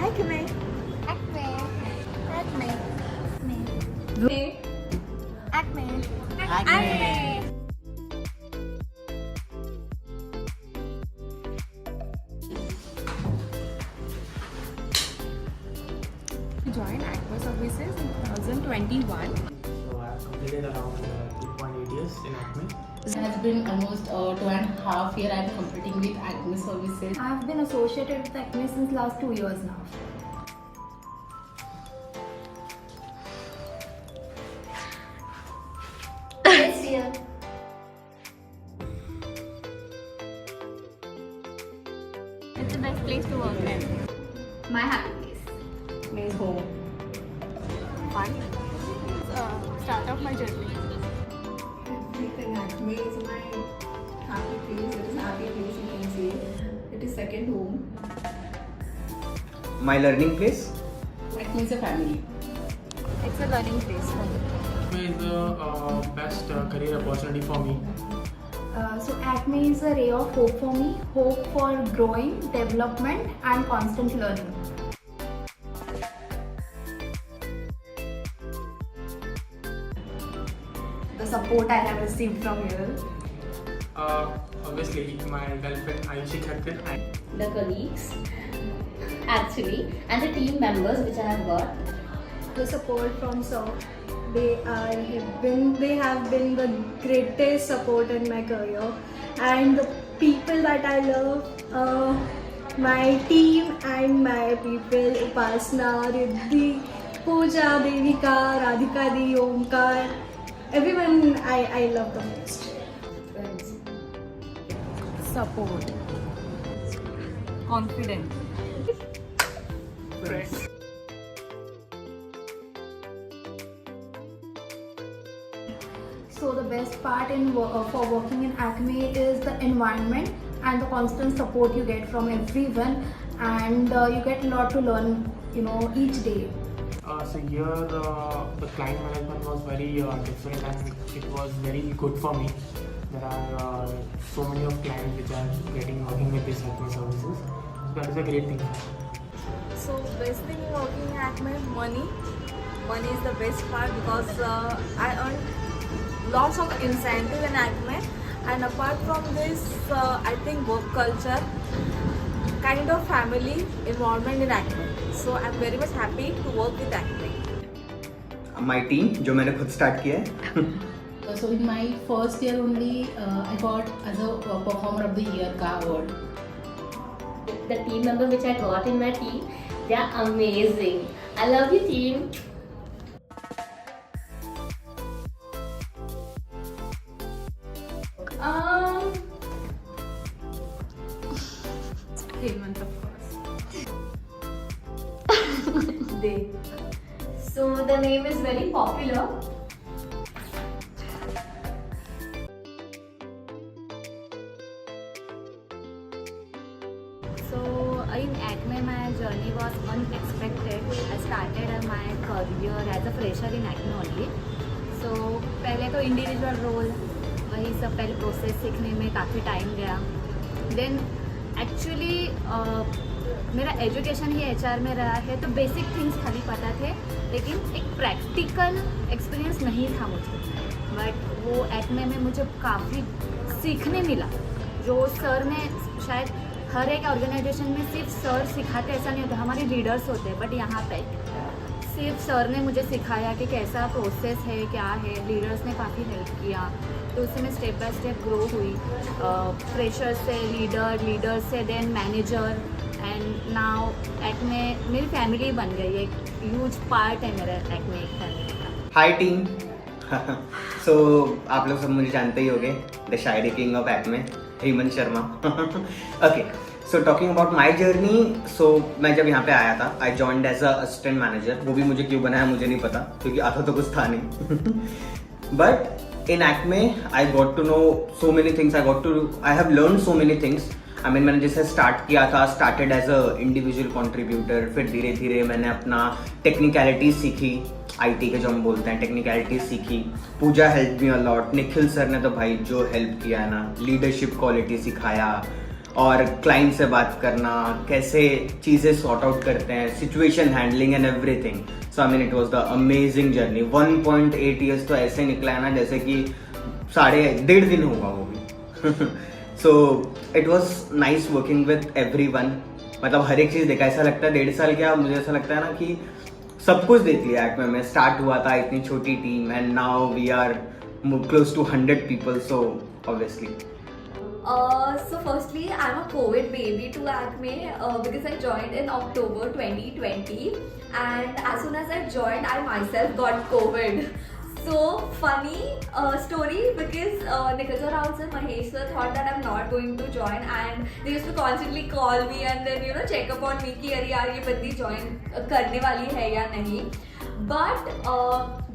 Acme. Acme. Acme. Acme. Acme. Joined Acme Services in 2021. So I've completed around 2.8 years in Acme. It has been almost 2.5 years I'm completing with Acme Services. I've been associated with Acme since last 2 years now. Yes, dear. It's the best place to work in. My happy place. Means home. Fun. Start of my journey. Everything Acme is my happy place. It is happy place, you can say. It is second home. My learning place. Acme is a family. It's a learning place for me. Acme is the best career opportunity for me. So Acme is a ray of hope for me, hope for growing, development and constant learning. The support I have received from here. Obviously, my girlfriend Ayushi Khattar and The colleagues, actually, and the team members which I have got. The support from Sir. They have been the greatest support in my career, and the people that I love, my team and my people, Upasna, Riddhi, Pooja, Devika, Radhika Di, Omkar, everyone I love the most. Friends. Support. Confident. friends. So the best part for working in Acme is the environment and the constant support you get from everyone, and you get a lot to learn, each day. So here the client management was very different and it was very good for me. There are so many of clients which are working with this Acme services. So that is a great thing. So best thing working in Acme, money. Money is the best part because I earn lots of incentive in Acme, and apart from this, I think work culture, kind of family involvement in Acme. So I'm very much happy to work with Acme. My team, जो मैंने खुद start किया है. So in my first year only, I got as a performer of the year का award. The team members which I got in my team, they are amazing. I love you, team. Hemant, of course. They. So the name is very popular. So in Acme, my journey was unexpected. I started my career as a fresher in Acme only. So पहले तो individual role, वही सब पहले process सीखने में काफ़ी time गया. Then actually मेरा एजुकेशन ही HR में रहा है, तो बेसिक थिंग्स खाली पता थे, लेकिन एक प्रैक्टिकल एक्सपीरियंस नहीं था मुझे. बट वो Acme में मुझे काफ़ी सीखने मिला. जो सर ने शायद हर एक ऑर्गेनाइजेशन में सिर्फ सर सिखाते ऐसा नहीं होता, हमारे लीडर्स होते हैं, बट यहाँ पे सिर्फ सर ने मुझे सिखाया कि कैसा प्रोसेस है, क्या है. लीडर्स ने काफ़ी हेल्प किया, तो उससे मैं स्टेप बाय स्टेप ग्रो हुई. फ्रेशर से लीडर से then manager, and now Acme मेरी फैमिली बन गई. एक ह्यूज पार्ट है मेरा Acme एक फैमिली का. Hi team. So आप लोग सब मुझे जानते ही होंगे. The Shayari king of Acme, Hemant Sharma. Okay. So talking about my journey, so मैं जब यहाँ पे आया था, I joined as a assistant manager. वो भी मुझे क्यों बनाया मुझे नहीं पता, क्योंकि आता तो कुछ था नहीं. But in Acme, I got to know so many things. I have learned so many things. I mean, मैंने जैसे स्टार्ट किया था, started as a individual contributor. फिर धीरे धीरे मैंने अपना टेक्निकलिटी सीखी, IT के जो हम बोलते हैं टेक्निकलिटी सीखी. Pooja help me a lot. Nikhil sir ने तो भाई जो हेल्प किया है ना, लीडरशिप क्वालिटी सिखाया. और क्लाइंट से बात करना, कैसे चीज़ें सॉर्ट आउट करते हैं, situation handling and everything. So I mean it was the amazing journey. 1.8 years तो ऐसे निकला है ना जैसे कि 1.5 दिन होगा वो भी. So it was nice working with everyone. मतलब हर एक चीज़ देखा, ऐसा लगता है 1.5 साल क्या, मुझे ऐसा लगता है ना कि सब कुछ देख लिया एक्मे में. स्टार्ट हुआ था इतनी छोटी team and now we are close to 100 people. So obviously. So firstly, I'm a COVID baby to Acme because I joined in October 2020, and as soon as I joined, I myself got COVID. So funny story because Nikhil sir and Mahesh sir thought that I'm not going to join, and they used to constantly call me and then check up on me कि अरे यार ये बंदी join करने वाली है या नहीं. But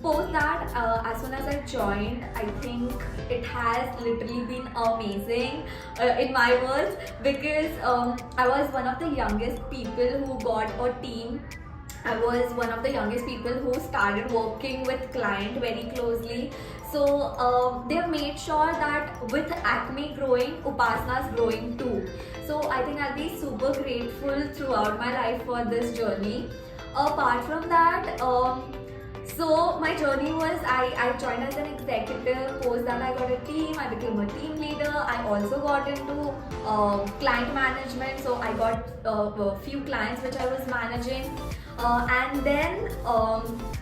post that, as soon as I joined, I think it has literally been amazing in my words because I was one of the youngest people who got a team. I was one of the youngest people who started working with client very closely. So they have made sure that with Acme growing, Upasana is growing too. So I think I'll be super grateful throughout my life for this journey. Apart from that, so my journey was I joined as an executive. Post that I got a team, I became a team leader. I also got into client management, so I got a few clients which I was managing. And then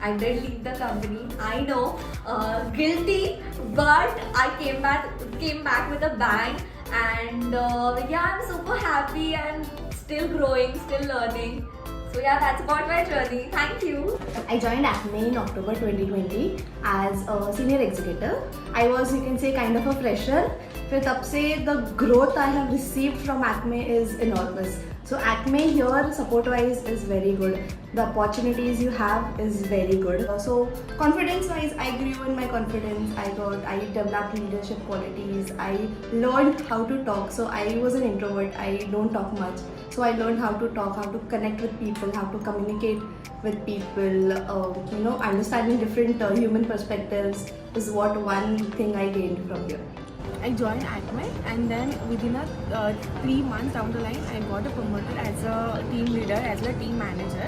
I did leave the company. I know, guilty, but I came back with a bang. And yeah, I'm super happy and still growing, still learning. So yeah, that's about my journey. Thank you. I joined Acme in October 2020 as a senior executive. I was, you can say, kind of a fresher. फिर तब से the growth I have received from Acme is enormous. So Acme here support wise is very good. The opportunities you have is very good. So confidence wise I grew in my confidence. I developed leadership qualities. I learned how to talk. So I was an introvert. I don't talk much. So I learned how to talk, how to connect with people, how to communicate with people. Understanding different human perspectives is what one thing I gained from here. I joined Acme, and then within 3 months down the line, I got promoted as a team leader, as a team manager.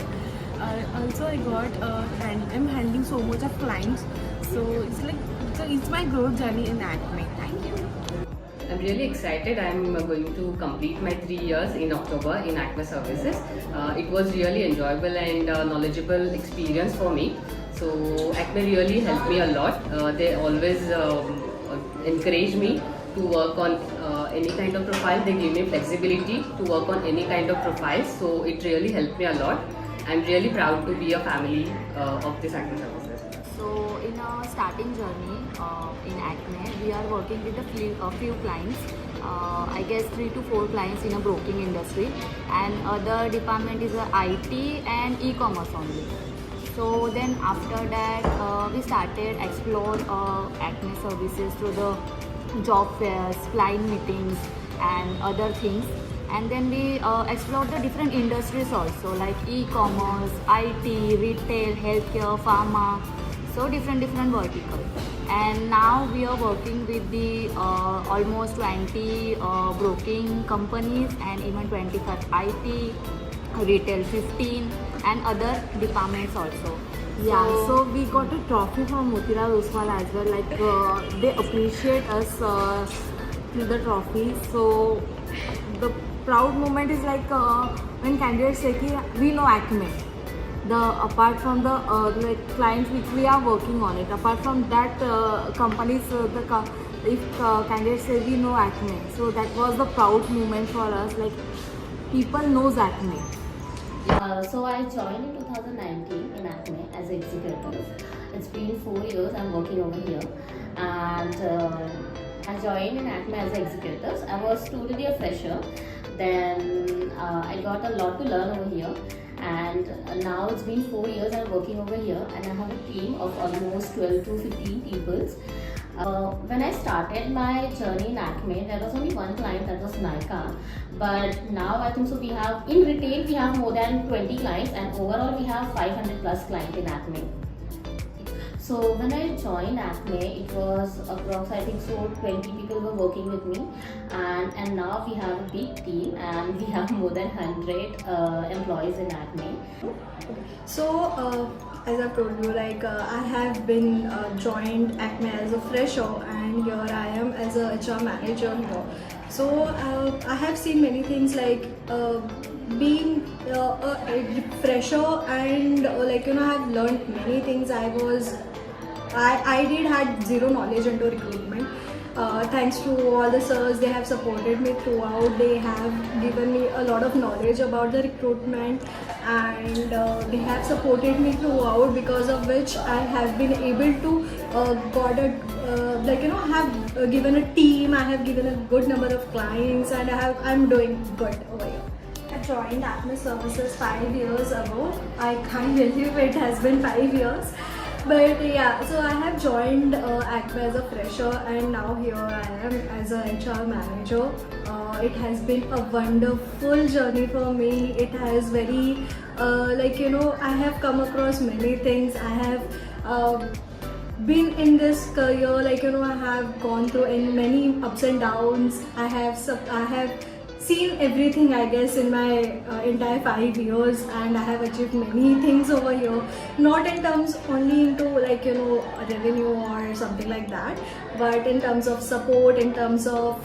Also, I'm handling so much of clients. So it's my growth journey in Acme. Thank you. I'm really excited. I'm going to complete my 3 years in October in Acme Services. It was really enjoyable and knowledgeable experience for me. So Acme really helped me a lot. They always encourage me to work on any kind of profile. They give me flexibility to work on any kind of profile. So it really helped me a lot. I'm really proud to be a family of this Acme Services. So in our starting journey in Acme, we are working with a few clients. I guess 3 to 4 clients in a broking industry, and other department is IT and e-commerce only. So then after that, we started explore Acme services through the job fairs, client meetings, and other things. And then we explored the different industries also, like e-commerce, IT, retail, healthcare, pharma. So different verticals. And now we are working with the almost 20 broking companies and even 25 IT, retail 15, and other departments also. Yeah, so we got a trophy from Motilal Oswal as well. Like they appreciate us through the trophy. So the proud moment is like when candidates say कि we know Acme. Apart from the clients which we are working on it, apart from that companies, if candidates say we know Acme, so that was the proud moment for us. Like people knows Acme. So I joined in 2019 in Acme as executive. It's been 4 years I'm working over here, and I joined in Acme as executive. I was totally a fresher. Then I got a lot to learn over here, and now it's been 4 years I'm working over here, and I have a team of almost 12 to 15 people. When I started my journey in Acme, there was only one client, that was Nykaa. But now I think so we have, in retail we have more than 20 clients, and overall we have 500 plus clients in Acme. So when I joined Acme, it was approx I think so 20 people were working with me, and now we have a big team and we have more than 100 employees in Acme. So, as I've told you, like I have been joined Acme as a fresher, and here I am as a HR manager here. So I have seen many things like being a fresher, and like I have learned many things. I did had zero knowledge into recruitment. Thanks to all the sirs, they have supported me throughout. They have given me a lot of knowledge about the recruitment, and they have supported me throughout, because of which I have been able to have given a team. I have given a good number of clients, and I'm doing good over here. I joined Acme Services 5 years ago. I can't believe it has been 5 years. But yeah, so I have joined Acme as a fresher, and now here I am as a HR manager. It has been a wonderful journey for me. It has very, I have come across many things. I have been in this career, I have gone through in many ups and downs. I have seen everything, I guess, in my entire 5 years, and I have achieved many things over here, not in terms only into revenue or something like that, but in terms of support, in terms of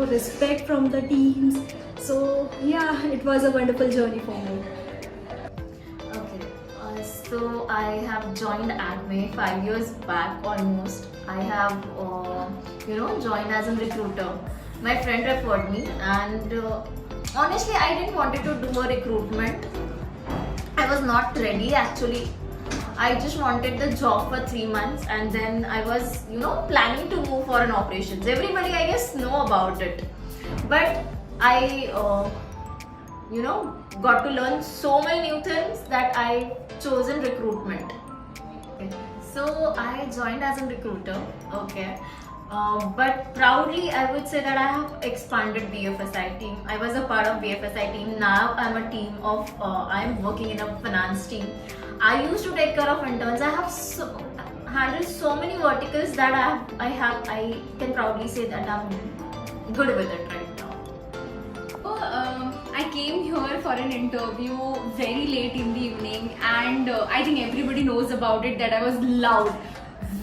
respect from the teams. So yeah, it was a wonderful journey for me. Okay, so I have joined Acme 5 years back almost. I have joined as a recruiter. My friend referred me, and honestly I didn't wanted to do a recruitment. I was not ready actually. I just wanted the job for 3 months, and then I was planning to move for an operations. Everybody I guess know about it, but I got to learn so many new things that I chosen recruitment. Okay. So I joined as a recruiter. Okay. But proudly I would say that I have expanded BFSI team. I was a part of BFSI team. Now I'm a team of, I'm working in a finance team. I used to take care of interns. I have handled so many verticals that I can proudly say that I'm good with it right now. I came here for an interview very late in the evening, and I think everybody knows about it that I was loud.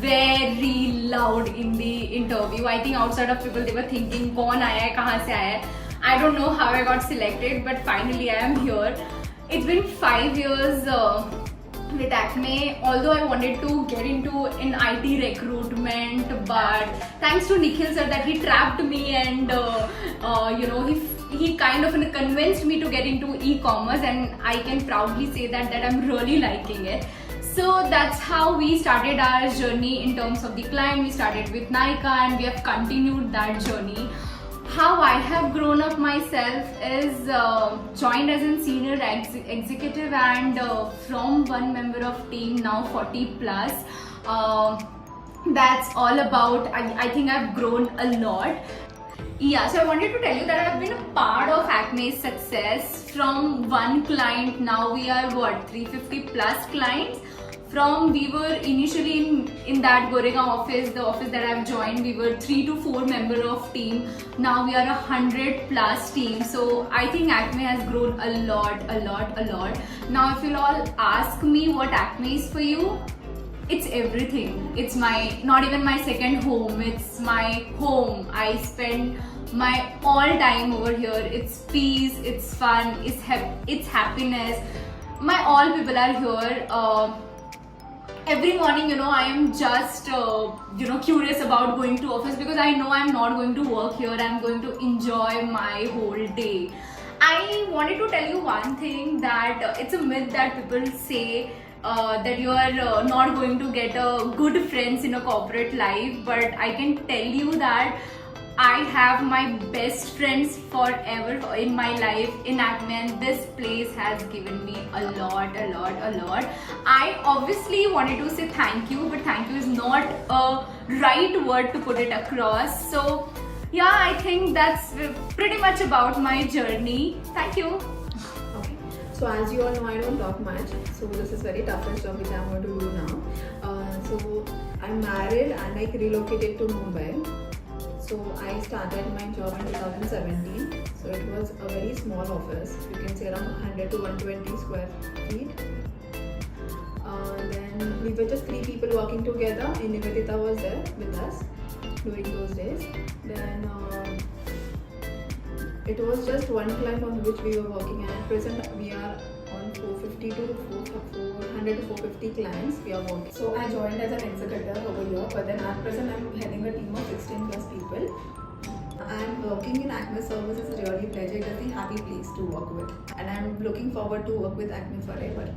Very loud in the interview. I think outside of people they were thinking kaun aaya hai, kahan se aaya hai. I don't know how I got selected, but finally I am here. It's been 5 years with Acme, although I wanted to get into an IT recruitment, but thanks to Nikhil sir that he trapped me, and he kind of convinced me to get into e-commerce, and I can proudly say that I'm really liking it. So that's how we started our journey in terms of the client. We started with Nykaa, and we have continued that journey. How I have grown up myself is joined as a senior executive, and from one member of team now 40 plus. That's all about, I think I've grown a lot. Yeah, so I wanted to tell you that I've been a part of Acme's success. From one client, now we are 350 plus clients. From we were initially in that Goregaon office, the office that I've joined, we were 3 to 4 member of team. Now we are 100 plus team. So I think Acme has grown a lot. Now if you'll all ask me what Acme is for you, it's everything. It's not even my second home, it's my home. I spend my all time over here. It's peace, it's fun, it's happiness. My all people are here. Every morning, I am just, curious about going to office, because I know I'm not going to work here. I'm going to enjoy my whole day. I wanted to tell you one thing, that it's a myth that people say that you are not going to get good friends in a corporate life. But I can tell you that I have my best friends forever in my life in Acme, and this place has given me a lot. I obviously wanted to say thank you, but thank you is not a right word to put it across. So yeah, I think that's pretty much about my journey. Thank you. Okay. So as you all know, I don't talk much. So this is very toughest job which I'm going to do now. So I'm married and I relocated to Mumbai. So I started my job in 2017. So it was a very small office. You can say around 100 to 120 square feet. Then we were just 3 people working together. And Nivedita was there with us during those days. Then it was just one client on which we were working, and at present we are on 450 to 400 to 450 clients we are working. So I joined as an executive over here, but then at present I'm heading a team of 16 plus people. And working in Acme Services is really a pleasure. It is a happy place to work with, and I'm looking forward to work with Acme forever.